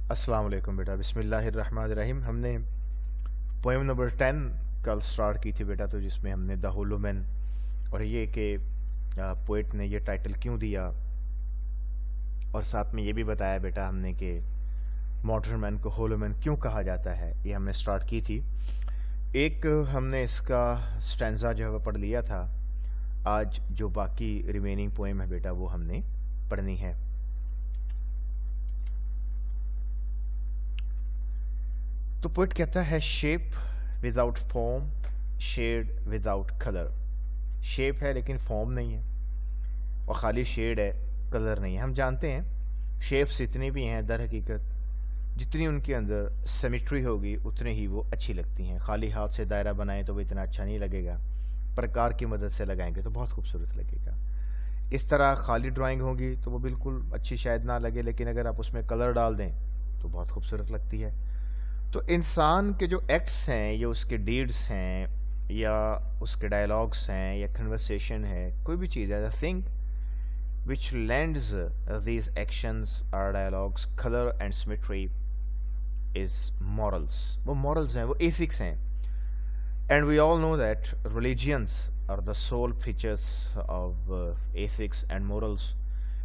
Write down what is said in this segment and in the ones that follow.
अस्सलाम वालेकुम बेटा। बिस्मिल्लाहिर्रहमानिर्रहीम। हमने पोएम नंबर 10 कल स्टार्ट की थी बेटा, तो जिसमें हमने द होलो मैन और ये कि पोइट ने ये टाइटल क्यों दिया, और साथ में ये भी बताया बेटा हमने कि मॉडर्न मैन को होलो मैन क्यों कहा जाता है, ये हमने स्टार्ट की थी। एक हमने इसका स्टैंजा जो है वो पढ़ लिया था। आज जो बाकी रिमेनिंग पोएम है बेटा वो हमने पढ़नी है। तो पोइट कहता है, shape without form, shade without colour. Shape है लेकिन फॉर्म नहीं है, और खाली शेड है, कलर नहीं है। हम जानते हैं शेप्स इतनी भी हैं, दर हकीकत जितनी उनके अंदर सिमेट्री होगी उतनी ही वो अच्छी लगती हैं। खाली हाथ से दायरा बनाएं तो वो इतना अच्छा नहीं लगेगा, प्रकार की मदद से लगाएंगे तो बहुत खूबसूरत लगेगा। इस तरह खाली ड्राइंग होगी तो वो बिल्कुल अच्छी शायद ना लगे, लेकिन अगर आप उसमें कलर डाल दें तो बहुत खूबसूरत लगती है। तो इंसान के जो एक्ट्स हैं या उसके डीड्स हैं या उसके डायलॉग्स हैं या कन्वर्सेशन है, कोई भी चीज़ है, the thing which lends these actions or dialogues color and symmetry is morals. वो morals हैं, वो ethics हैं। And we all know that religions are the sole preachers of ethics and morals.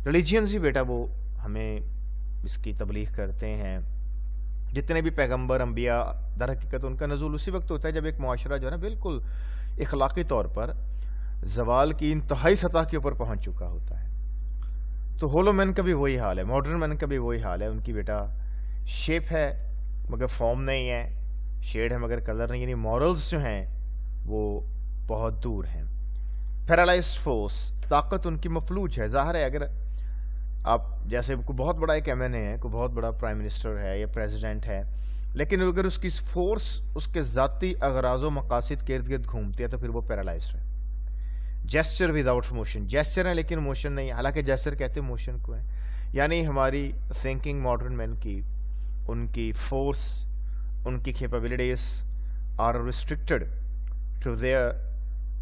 religions ही बेटा वो हमें इसकी तबलीग करते हैं। जितने भी पैगंबर अंबिया, दर हकीकत उनका नज़ूल उसी वक्त होता है जब एक मुआशरा जो है ना बिल्कुल इखलाकी तौर पर जवाल की इंतहाई सतह के ऊपर पहुंच चुका होता है। तो होलो मैन का भी वही हाल है, मॉडर्न मैन का भी वही हाल है। उनकी बेटा शेप है मगर फॉर्म नहीं है, शेड है मगर कलर नहीं, यानी मॉरल्स जो हैं वो बहुत दूर हैं। पैरालाइज्ड फोर्स, ताकत उनकी मफलूज है। ज़ाहिर है अगर आप जैसे कोई बहुत बड़ा एक एमएनए है, कोई बहुत बड़ा प्राइम मिनिस्टर है या प्रेसिडेंट है, लेकिन अगर उसकी फोर्स उसके ज़ाती अगराज़ व मकासद के इर्द गिर्द घूमती है तो फिर वो पैरालाइज्ड है। जेस्चर विदाउट मोशन, जेस्चर है लेकिन मोशन नहीं, हालांकि जेस्चर कहते हैं मोशन को है। यानी हमारी थिंकिंग मॉडर्न मैन की, उनकी फोर्स, उनकी capabilities are restricted to their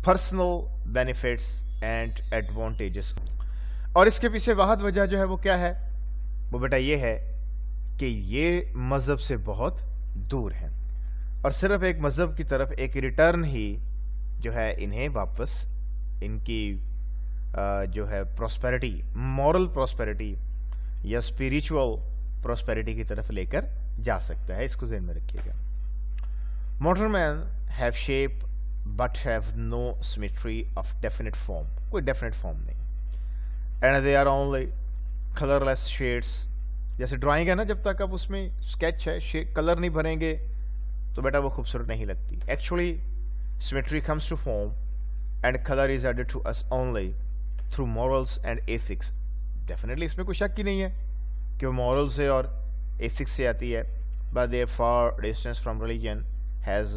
personal benefits and advantages. और इसके पीछे वाहद वजह जो है वो क्या है, वो बेटा ये है कि ये मज़हब से बहुत दूर है, और सिर्फ एक मज़हब की तरफ एक रिटर्न ही जो है इन्हें वापस इनकी जो है प्रॉस्पेरिटी, मॉरल प्रॉस्पेरिटी या स्पिरिचुअल प्रॉस्पेरिटी की तरफ लेकर जा सकता है। इसको ज़हन में रखिएगा। Modern man have shape but have no symmetry of definite form, कोई डेफिनेट फॉर्म नहीं, and they are only colourless shades. जैसे ड्राइंग है ना, जब तक आप उसमें स्केच है, कलर नहीं भरेंगे तो बेटा वो खूबसूरत नहीं लगती। Actually symmetry comes to form and color is added to us only through morals and ethics. Definitely इसमें कोई शक ही नहीं है कि वो morals से और ethics से आती है, but their far distance from religion has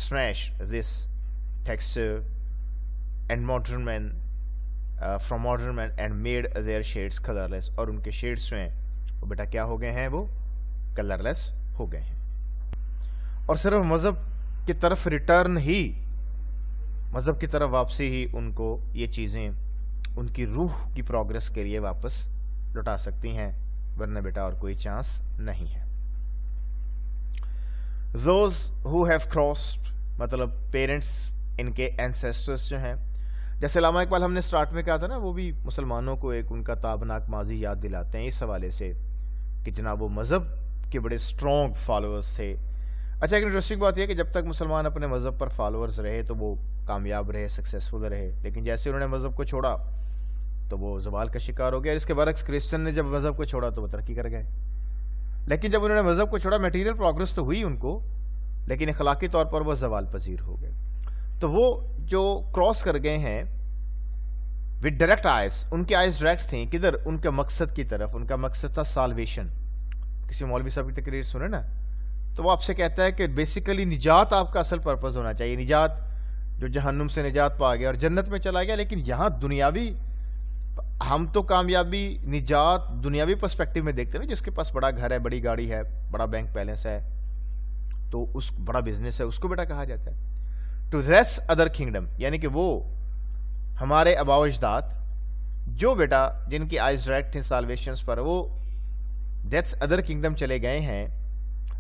snatched this texture and modern men from modern men and made their shades colorless. और उनके shades जो हैं वो बेटा क्या हो गए हैं, वो colorless हो गए हैं। और सिर्फ मज़हब की तरफ रिटर्न ही, मज़हब की तरफ वापसी ही उनको ये चीज़ें उनकी रूह की प्रोग्रेस के लिए वापस लौटा सकती हैं, वरना बेटा और कोई चांस नहीं है। Those who have crossed, मतलब पेरेंट्स, इनके एंसेस्टर्स जो हैं, जैसे अल्लामा इकबाल हमने स्टार्ट में कहा था ना, वो भी मुसलमानों को एक उनका ताबनाक माजी याद दिलाते हैं इस हवाले से कि जनाब वो मज़हब के बड़े स्ट्रॉन्ग फॉलोअर्स थे। अच्छा, एक इंटरेस्टिंग बात यह कि जब तक मुसलमान अपने मज़हब पर फॉलोअर्स रहे तो वो कामयाब रहे, सक्सेसफुल रहे, लेकिन जैसे उन्होंने मज़हब को छोड़ा तो वो ज़वाल का शिकार हो गया। इसके बरक्स क्रिश्चियन ने जब मज़हब को छोड़ा तो वो तरक्की कर गए। लेकिन जब उन्होंने मज़हब को छोड़ा, मटेरियल प्रोग्रेस तो हुई उनको, लेकिन अखलाकी तौर पर वो ज़वाल पजीर हो गए। तो वो जो क्रॉस कर गए हैं विद डायरेक्ट आइज, उनकी आइज डायरेक्ट थी किधर, उनके मकसद की तरफ। उनका मकसद था साल्वेशन। किसी मौलवी साहब की तकरीर सुने ना, तो वो आपसे कहता है कि बेसिकली निजात आपका असल पर्पज़ होना चाहिए। निजात, जो जहन्नुम से निजात पा गया और जन्नत में चला गया, लेकिन यहाँ दुनियावी, हम तो कामयाबी निजात दुनियावी पर्सपेक्टिव में देखते हैं, जिसके पास बड़ा घर है, बड़ी गाड़ी है, बड़ा बैंक बैलेंस है, तो उस बड़ा बिजनेस है, उसको बेटा कहा जाता है टू रेस अदर किंगडम। यानी कि वो हमारे आबाओ अजदाद जो बेटा जिनकी आइज डायरेक्ट थे साल्वेशंस पर, वो डेथ्स अदर किंगडम चले गए हैं,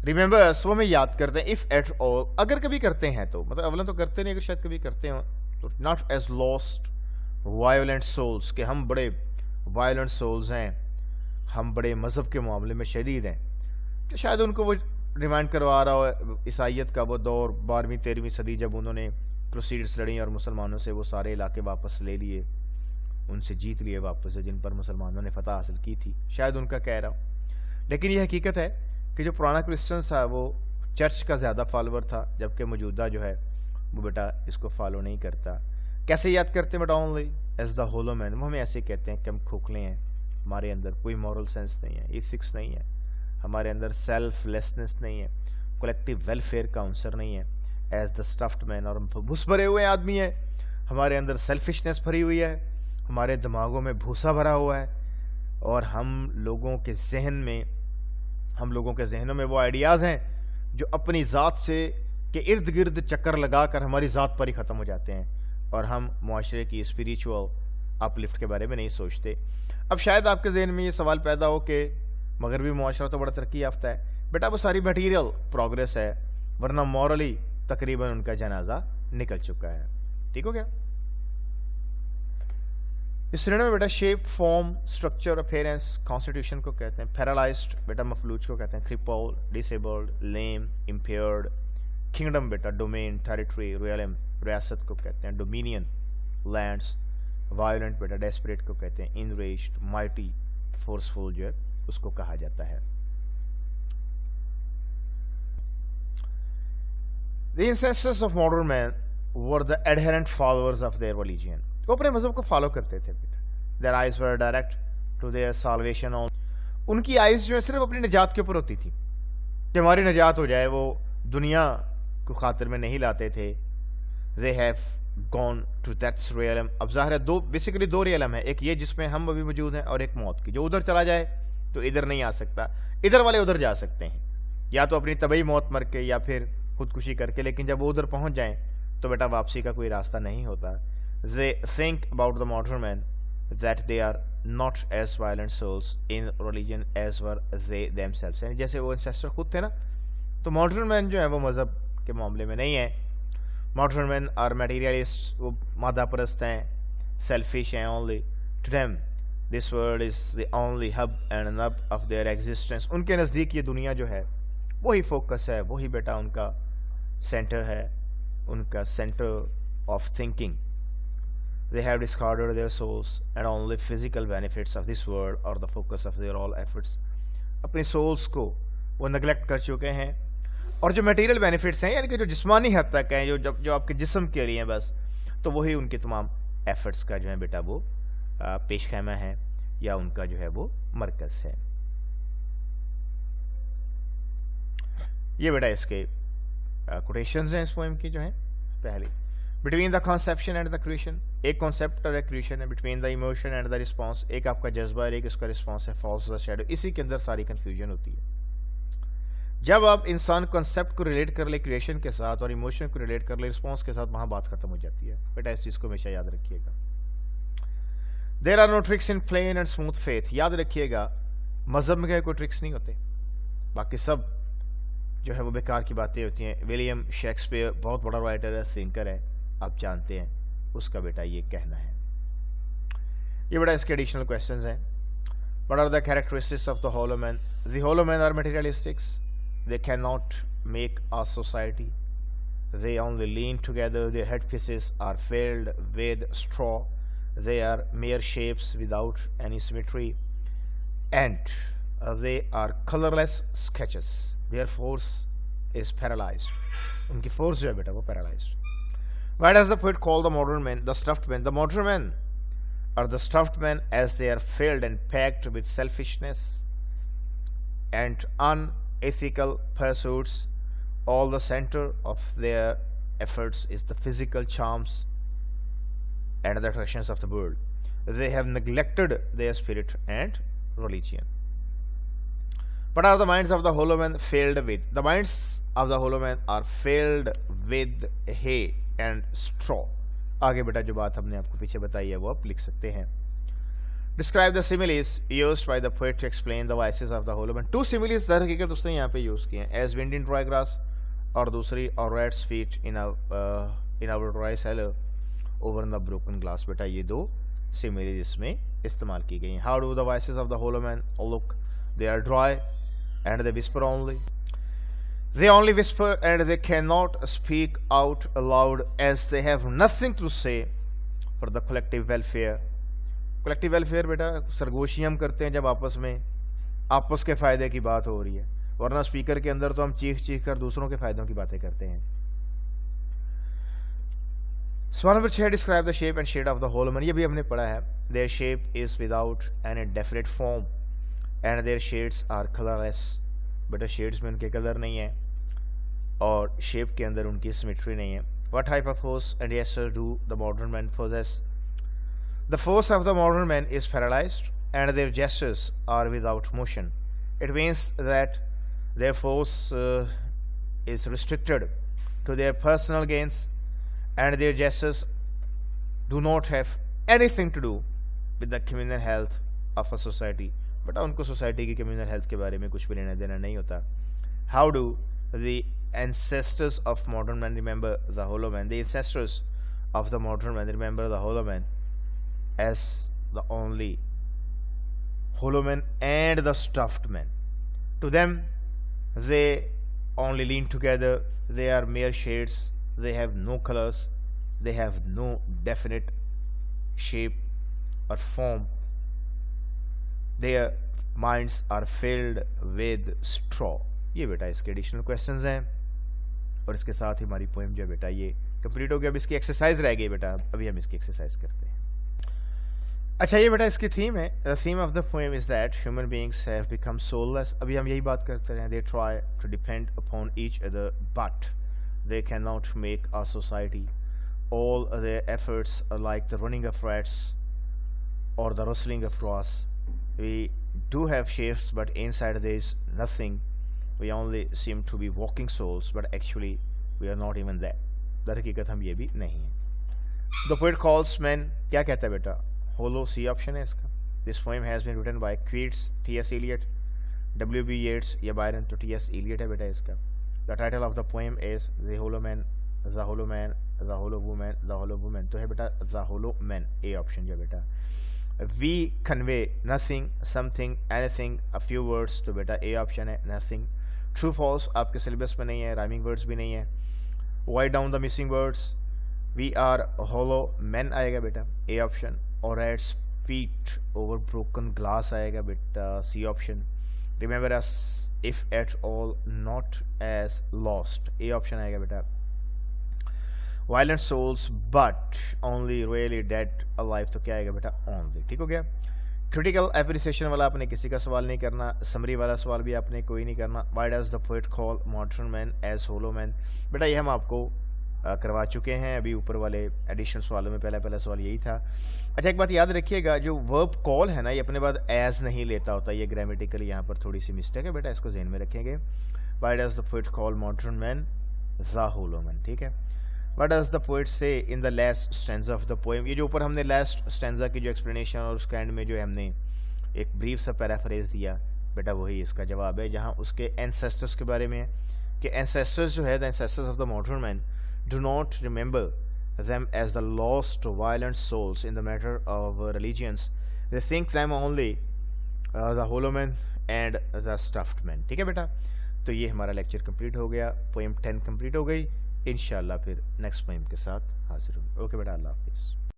रिमेंबर्स वो हमें याद करते हैं, इफ एट ऑल अगर कभी करते हैं तो, मतलब अवलन तो करते नहीं, अगर शायद कभी करते हो तो, not as lost violent souls, कि हम बड़े वायोलेंट सोल्स हैं, हम बड़े मज़हब के मामले में शदीद हैं, तो शायद उनको वो रिमाइंड करवा रहा हो ईसाइयत का वो दौर 12वीं-13वीं सदी, जब उन्होंने क्रूसेड्स लड़ी और मुसलमानों से वो सारे इलाके वापस ले लिए, उनसे जीत लिए वापस, जिन पर मुसलमानों ने फतह हासिल की थी, शायद उनका कह रहा हूँ। लेकिन ये हकीकत है कि जो पुराना क्रिश्चियन था वो चर्च का ज़्यादा फॉलोअर था, जबकि मौजूदा जो है वो बेटा इसको फॉलो नहीं करता। कैसे याद करते हैं बेटा? Only as the hollow man, वो हमें ऐसे कहते हैं कि हम खोखले हैं, हमारे अंदर कोई मॉरल सेंस नहीं है, एथिक्स नहीं है, हमारे अंदर सेल्फलेसनेस नहीं है, कलेक्टिव वेलफेयर का आंसर नहीं है, एज द स्टफ्ड मैन, और हम भूस भरे हुए आदमी हैं, हमारे अंदर सेल्फिशनेस भरी हुई है, हमारे दिमागों में भूसा भरा हुआ है, और हम लोगों के जहनों में वो आइडियाज़ हैं जो अपनी ज़ात से के इर्द गिर्द चक्कर लगा कर हमारी ज़ात पर ही ख़त्म हो जाते हैं, और हम मुआशरे की स्पिरिचुअल अपलिफ्ट के बारे में नहीं सोचते। अब शायद आपके जहन में ये सवाल पैदा हो कि मगरबी मुआशरा तो बड़ा तरक्की याफ्ता है, बेटा वो सारी मटीरियल प्रोग्रेस है, वरना मॉरली तकरीबन उनका जनाजा निकल चुका है। ठीक हो गया? इस श्रेणी में बेटा shape, form, structure, appearance, constitution को कहते हैं, पैरालाइज्ड बेटा मफलूज को कहते हैं, क्रिपल, डिसेबल्ड, लेम, इम्पेयर्ड, किंगडम बेटा डोमेन, टेरिटरी, रियलम रियासत को कहते हैं, डोमिनियन लैंड्स, वायलेंट बेटा डेस्परेट को कहते हैं, इनरेज्ड, माइटी, फोर्सफुल जो है उसको कहा जाता है। The ancestors of modern man were the adherent followers of their religion. वो अपने मजहब को फॉलो करते थे बेटा। Their eyes were direct to their salvation on. उनकी आइज जो है सिर्फ अपनी निजात के ऊपर होती थी कि हमारी निजात हो जाए, वो दुनिया को खातिर में नहीं लाते थे। They have gone to that realm. अब ज़ाहिर है बेसिकली दो रियलम है, एक ये जिसमें हम अभी मौजूद हैं, और एक मौत की। जो उधर चला जाए तो इधर नहीं आ सकता, इधर वाले उधर जा सकते हैं, या तो अपनी तबई मौत मर के या फिर खुदकुशी करके, लेकिन जब वो उधर पहुंच जाएं तो बेटा वापसी का कोई रास्ता नहीं होता। They think about the modern man that they are not as violent souls in religion as were they themselves. यानी जैसे वो ancestor खुद थे ना, तो modern man जो है वो मज़हब के मामले में नहीं है। modern men are materialists, वो मादा परस्त हैं, selfish हैं only. To them this world is the only hub and nub of their existence. उनके नज़दीक ये दुनिया जो है वही फोकस है, वही बेटा उनका सेंटर है, उनका centre of thinking. They have discarded their souls and only physical benefits of this world are the focus of their all efforts. अपनी souls को वो neglect कर चुके हैं, और जो material benefits हैं यानी कि जो जिस्मानी हद तक हैं, जो आपके जिस्म के लिए हैं बस, तो वही उनके तमाम efforts का जो है बेटा वो पेश खैमा है, या उनका जो है वो मरकज़ है। ये बेटा इसके कोटेशंस हैं इस पोएम की जो है। पहली, between the conception and the creation, एक कॉन्सेप्ट और एक क्रिएशन है। Between the emotion and the response, एक आपका जज्बा और एक इसका रिस्पॉन्स है। फॉल्स द शैडो, इसी के अंदर सारी कन्फ्यूजन होती है। जब आप इंसान कॉन्सेप्ट को रिलेट कर ले क्रिएशन के साथ और इमोशन को रिलेट कर ले रिस्पॉन्स के साथ, वहां बात खत्म हो जाती है। बेटा इस चीज को हमेशा याद रखिएगा। There are no tricks in plain and smooth faith, याद रखिएगा मजहब में कोई ट्रिक्स नहीं होते, बाकी सब जो है वो बेकार की बातें होती हैं। विलियम शेक्सपियर बहुत बड़ा राइटर है, थिंकर है, आप जानते हैं, उसका बेटा ये कहना है। ये बेटा इसके एडिशनल क्वेश्चंस हैं। What are the characteristics of the hollow man? The hollow man are materialistics, they can not make a society, they only lean together, their head pieces are filled with straw, they are mere shapes without any symmetry, and they are colorless sketches. Their force is paralyzed. उनकी force जो है बेटा वो paralyzed. Why does the poet call the modern men the stuffed men? The modern men are the stuffed men as they are filled and packed with selfishness and unethical pursuits. All the center of their efforts is the physical charms and the attractions of the world. They have neglected their spirit and religion. What are the minds of the hollow men filled with? The minds of the hollow men are filled with hay and straw. आगे बेटा जो बात हमने आपको पीछे बताई है वो आप लिख सकते हैं। Describe the similes used by the poet to explain the vices of the hollow man. Two similes दर हकीकत उसने यहाँ पे यूज़ किए हैं, as wind in dry grass और दूसरी और rat's feet in our dry cellar over the broken glass. बेटा ये दो similes इसमें इस्तेमाल की गई हैं. How do the vices of the hollow man look? They are dry and they whisper only. They only whisper and they cannot speak out aloud as they have nothing to say for the collective welfare. Collective welfare बेटा सरगोशी हम करते हैं जब आपस में आपस के फ़ायदे की बात हो रही है, वरना स्पीकर के अंदर तो हम चीख कर दूसरों के फ़ायदों की बातें करते हैं. सवाल number 6, describe the shape and shade of the hollow man. ये भी हमने पढ़ा है. Their shape is without an definite form and their shades are colourless. बेटा शेड्स में उनके कलर नहीं है और शेप के अंदर उनकी सिमेट्री नहीं है. What type of force and gesture do the modern man poses? The force of the modern man is paralyzed and their gestures are without motion. It means that their force is restricted to their personal gains and their gestures do not have anything to do with the communal health of a society. But उनको society की communal health के बारे में कुछ भी लेना देना नहीं होता. How do the ancestors of modern man remember the hollow man? The ancestors of the modern man remember the hollow man as the only hollow man and the stuffed man. To them, they only lean together. They are mere shades. They have no colors. They have no definite shape or form. Their minds are filled with straw. ये बेटा इसके additional questions हैं और इसके साथ ही हमारी poem जो है बेटा ये कंप्लीट हो गया. अब इसकी एक्सरसाइज रह गई बेटा, अभी हम इसकी एक्सरसाइज करते हैं. अच्छा ये बेटा इसकी थीम है. The theme of the poem is that human beings have become soulless. अभी हम यही बात करते रहे. They try to depend upon each other but they can not make a society. All their efforts are like the running of rats और the rustling of grass. We do have shapes but inside there is nothing. We only seem to be walking souls but actually we are not even that. दर हकीकत हम ये भी नहीं हैं. The poet calls man, क्या कहता है बेटा? होलो, सी ऑप्शन है इसका. This poem has been written by Keats, T S. Eliot, W.B. Yeats या बायरन. तो टी.एस. एलियट है बेटा इसका. The title of the poem is the hollow man, the hollow man, the hollow woman, the hollow woman. तो है बेटा the hollow man, A option जो बेटा. We convey nothing, something, anything, a few words. तो बेटा A option है nothing. True false आपके syllabus में नहीं है, राइमिंग वर्ड्स भी नहीं है. Write down the missing words. We are hollow man आएगा बेटा, ए ऑप्शन. और rats feet over broken glass आएगा बेटा, C option. Remember us if at all not as lost, A option आएगा बेटा. Violent souls but only really dead alive. तो क्या आएगा बेटा? ओनली. ठीक हो गया. क्रिटिकल एप्रिसिएशन वाला आपने किसी का सवाल नहीं करना. समरी वाला सवाल भी आपने कोई नहीं करना. Why does the poet call modern man as hollow man? बेटा ये हम आपको करवा चुके हैं अभी ऊपर वाले एडिशनल सवालों में. पहला सवाल यही था. अच्छा एक बात याद रखिएगा, जो वर्ब कॉल है ना ये अपने बाद एज नहीं लेता होता. ये ग्रामेटिकली यहाँ पर थोड़ी सी मिस्टेक है बेटा, इसको ध्यान में रखेंगे. Why does the poet call modern man the hollow man? ठीक है. What does the poet say in the last stanza of the poem? ये जो ऊपर हमने लास्ट स्टैंजा की जो एक्सप्लेनेशन और उसके एंड में जो हमने एक ब्रीफ सा पैराफ्रेज दिया बेटा, वही इसका जवाब है. जहाँ उसके एंसेस्टर्स के बारे में है कि एंसेस्टर्स जो है, the ancestors of the modern man do not remember them as the lost violent souls in the matter of religions. They think them only the hollow man and the stuffed man. ठीक है बेटा. तो ये हमारा lecture complete हो गया. Poem 10 complete हो गई. इंशाल्लाह फिर नेक्स्ट पोएम के साथ हाजिर होंगे. ओके बेटा, अल्लाह हाफिज़.